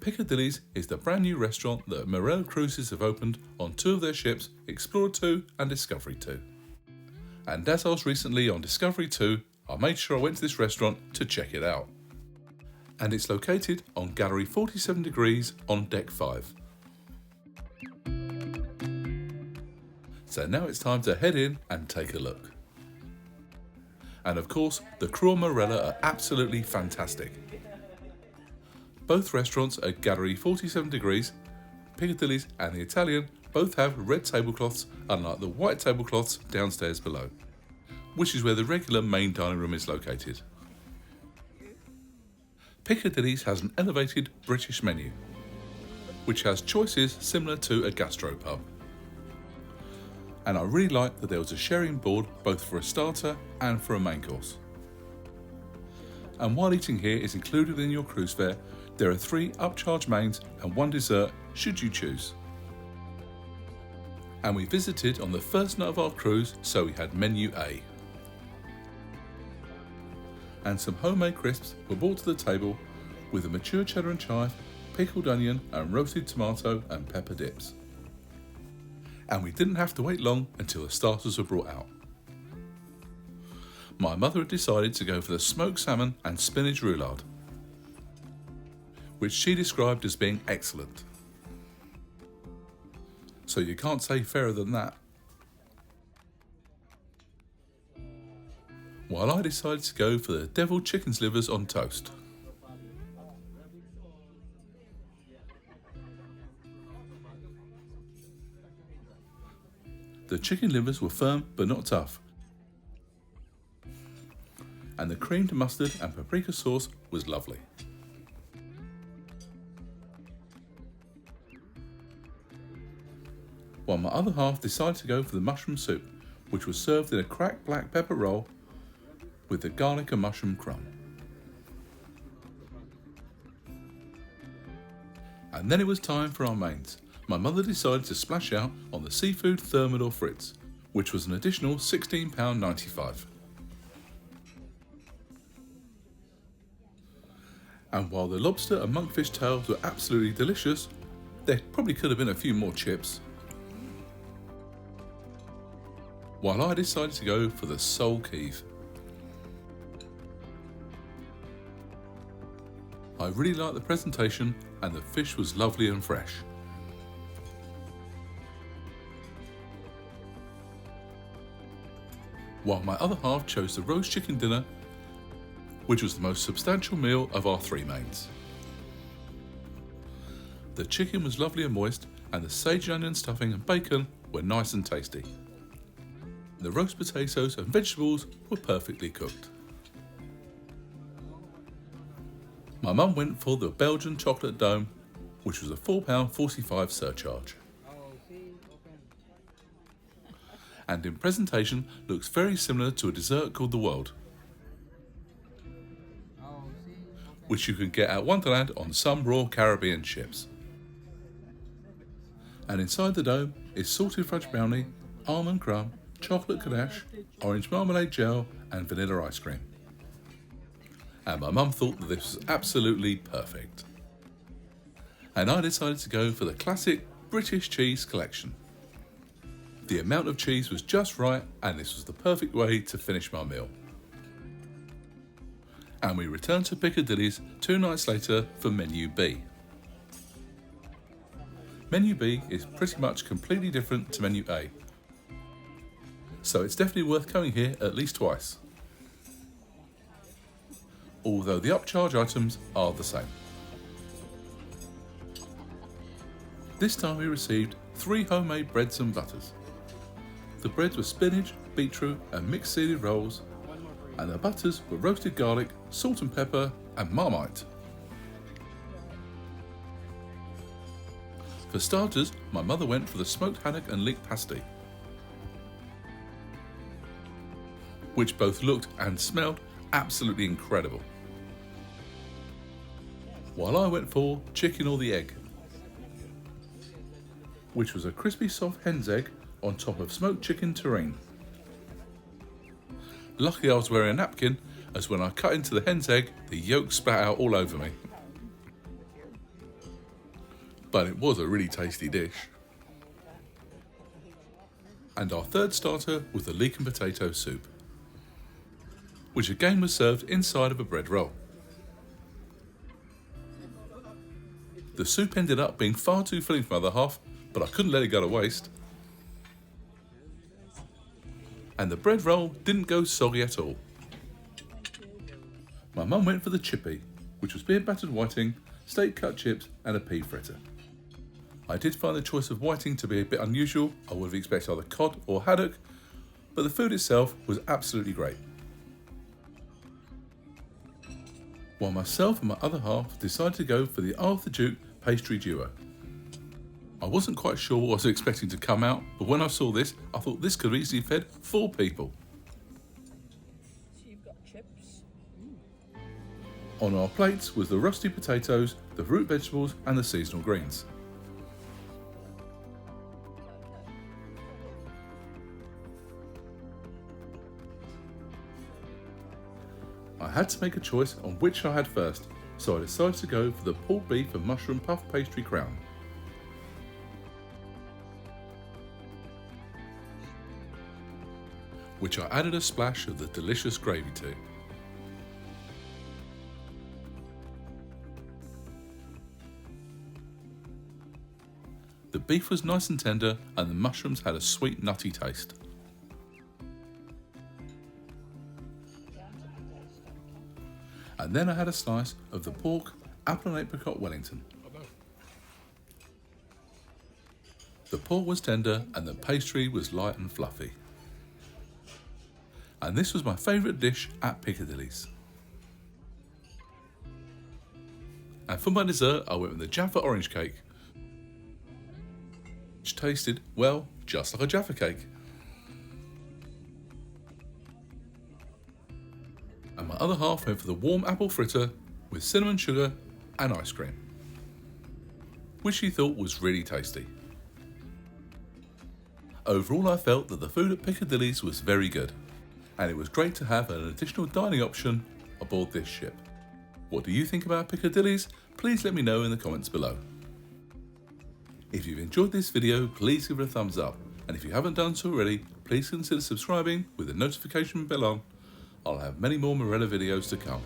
Piccadilly's is the brand new restaurant that Marella Cruises have opened on two of their ships, Explorer 2 and Discovery 2. And as I was recently on Discovery 2, I made sure I went to this restaurant to check it out. And it's located on Gallery 47 degrees on Deck 5. So now it's time to head in and take a look. And of course, the crew on Marella are absolutely fantastic. Both restaurants at Gallery 47 degrees, Piccadilly's and the Italian, both have red tablecloths, unlike the white tablecloths downstairs below, which is where the regular main dining room is located. Piccadilly's has an elevated British menu, which has choices similar to a gastropub. And I really like that there was a sharing board both for a starter and for a main course. And while eating here is included in your cruise fare, there are 3 upcharge mains and 1 dessert should you choose. And we visited on the first night of our cruise, so we had menu A. And some homemade crisps were brought to the table with a mature cheddar and chive, pickled onion and roasted tomato and pepper dips. And we didn't have to wait long until the starters were brought out. My mother had decided to go for the smoked salmon and spinach roulade, which she described as being excellent. So you can't say fairer than that. While I decided to go for the deviled chicken's livers on toast. The chicken livers were firm but not tough, and the creamed mustard and paprika sauce was lovely. While my other half decided to go for the mushroom soup, which was served in a cracked black pepper roll with the garlic and mushroom crumb. And then it was time for our mains. My mother decided to splash out on the seafood thermidor fritz, which was an additional £16.95. And while the lobster and monkfish tails were absolutely delicious, there probably could have been a few more chips. While I decided to go for the sole Keeve. I really liked the presentation and the fish was lovely and fresh. While my other half chose the roast chicken dinner, which was the most substantial meal of our 3 mains. The chicken was lovely and moist, and the sage onion stuffing and bacon were nice and tasty. The roast potatoes and vegetables were perfectly cooked. My mum went for the Belgian chocolate dome, which was a £4.45 surcharge. And in presentation looks very similar to a dessert called the World, which you can get at Wonderland on some Royal Caribbean ships. And inside the dome is salted fudge brownie, almond crumb, chocolate ganache, orange marmalade gel and vanilla ice cream. And my mum thought that this was absolutely perfect. And I decided to go for the classic British cheese collection. The amount of cheese was just right, and this was the perfect way to finish my meal. And we returned to Piccadilly's 2 nights later for Menu B. Menu B is pretty much completely different to Menu A, so it's definitely worth coming here at least twice. Although the upcharge items are the same. This time we received 3 homemade breads and butters. The breads were spinach, beetroot and mixed seeded rolls, and the butters were roasted garlic, salt and pepper and Marmite. For starters, my mother went for the smoked haddock and leek pasty, which both looked and smelled absolutely incredible. While I went for chicken or the egg, which was a crispy soft hen's egg on top of smoked chicken terrine. Luckily I was wearing a napkin, as when I cut into the hen's egg, the yolk spat out all over me. but it was a really tasty dish. And our third starter was the leek and potato soup, which again was served inside of a bread roll. The soup ended up being far too filling for my other half, but I couldn't let it go to waste. And the bread roll didn't go soggy at all. My mum went for the chippy, which was beer battered whiting, steak cut chips and a pea fritter. I did find the choice of whiting to be a bit unusual. I would have expected either cod or haddock, but the food itself was absolutely great. While myself and my other half decided to go for the Arthur Duke pastry duo. I wasn't quite sure what I was expecting to come out, but when I saw this, I thought this could have easily fed 4 people. So you've got chips. On our plates was the rusty potatoes, the root vegetables and the seasonal greens. I had to make a choice on which I had first, so I decided to go for the pulled beef and mushroom puff pastry crown. Which I added a splash of the delicious gravy to. The beef was nice and tender and the mushrooms had a sweet nutty taste. And then I had a slice of the pork apple and apricot Wellington. The pork was tender and the pastry was light and fluffy. And this was my favourite dish at Piccadilly's. And for my dessert I went with the Jaffa orange cake, which tasted, well, just like a Jaffa cake. And my other half went for the warm apple fritter with cinnamon sugar and ice cream, which she thought was really tasty. Overall I felt that the food at Piccadilly's was very good, and it was great to have an additional dining option aboard this ship. What do you think about Piccadilly's? Please let me know in the comments below. If you've enjoyed this video, please give it a thumbs up, and if you haven't done so already, please consider subscribing with the notification bell on. I'll have many more Marella videos to come.